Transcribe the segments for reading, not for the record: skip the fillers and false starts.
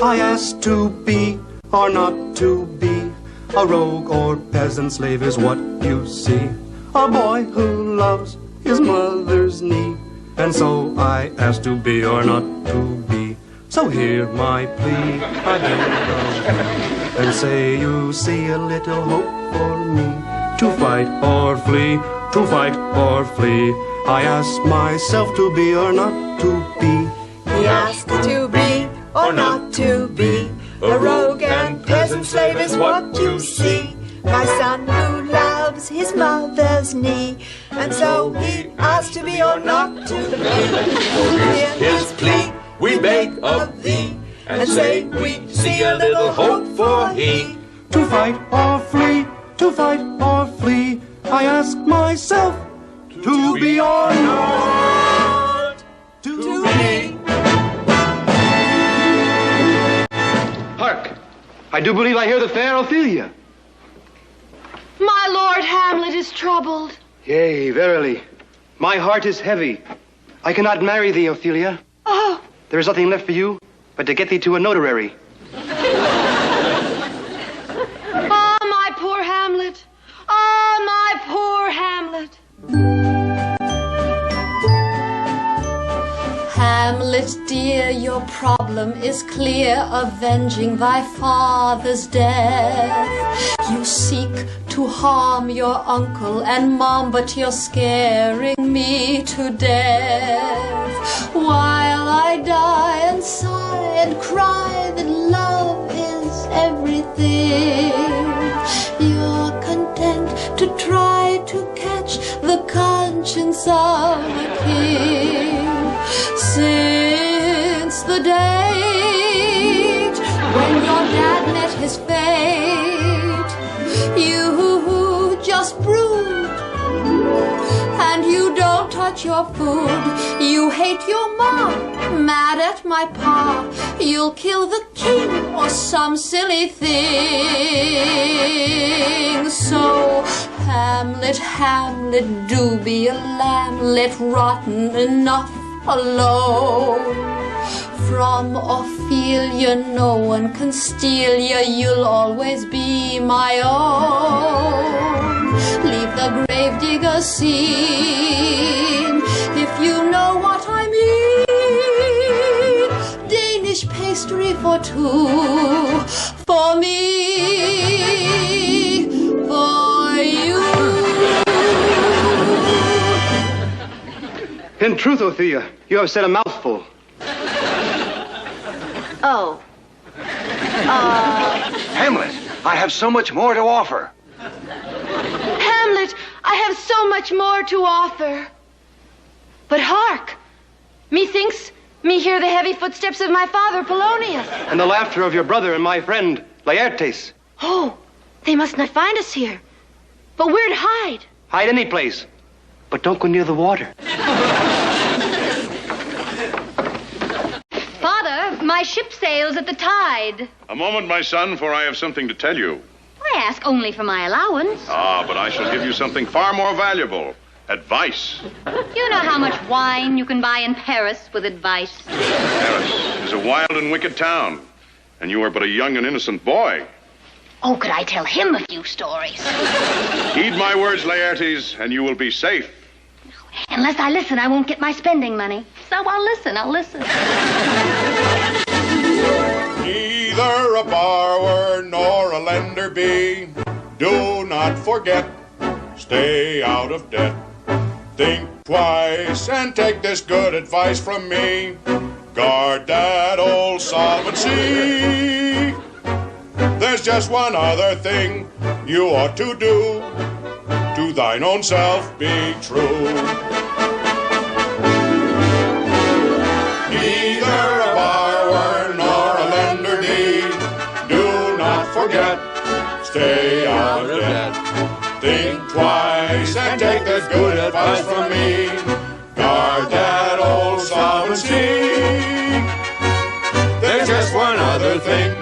I ask to be or not to be. A rogue or peasant slave is what you see. A boy who loves his mother's knee. And so I ask to be or not to be. So hear my plea, I don't and say you see a little hope for me. To fight or flee, to fight or flee. I ask myself to be or not to be. He asks to be or not to be. A rogue and peasant slave is what you see. My son who loves his mother's knee. And so he asks to be or not to be. Hear his plea, we beg of thee, and say we see a little hope for he. To fight or flee, to fight or flee. I ask myself to be or not to be. Hark! I do believe I hear the fair Ophelia. My Lord Hamlet is troubled. Yea, verily. My heart is heavy. I cannot marry thee, Ophelia. Oh. There is nothing left for you but to get thee to a notary. Ah, my poor Hamlet. Ah, my poor Hamlet. Hamlet, dear, your problem is clear, avenging thy father's death. You seek to harm your uncle and mom, but you're scaring me to death. While I die and sigh and cry that love is everything, you're content to try to catch the conscience of a king. Since the date when your dad met his fate, you just brood, and you don't touch your food. You hate your mom, mad at my pa. You'll kill the king or some silly thing. So Hamlet, Hamlet, do be a lamb, let rotten enough alone. From Ophelia no one can steal you, you'll always be my own. Leave the gravedigger scene, if you know what I mean. Danish pastry for two, for me, for you. In truth, Ophelia, you have said a mouthful. Oh. Hamlet, I have so much more to offer. Hamlet, I have so much more to offer. But hark! Methinks me hear the heavy footsteps of my father, Polonius. And the laughter of your brother and my friend, Laertes. Oh, they must not find us here. But where to hide? Hide any place, but don't go near the water. Father, my ship sails at the tide. A moment, my son, for I have something to tell you. I ask only for my allowance. Ah, but I shall give you something far more valuable. Advice. You know how much wine you can buy in Paris with advice. Paris is a wild and wicked town, and you are but a young and innocent boy. Oh, could I tell him a few stories? Heed my words, Laertes, and you will be safe. Unless I listen, I won't get my spending money. So I'll listen. Neither a borrower nor a lender be. Do not forget, stay out of debt. Think twice and take this good advice from me. Guard that old solvency. There's just one other thing you ought to do. To thine own self be true. Neither a borrower nor a lender be. Do not forget, stay out of debt. Think twice and take this good advice from me. Guard that old solvency. There's just one other thing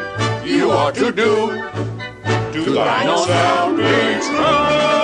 you ought to do. To thine own self be true.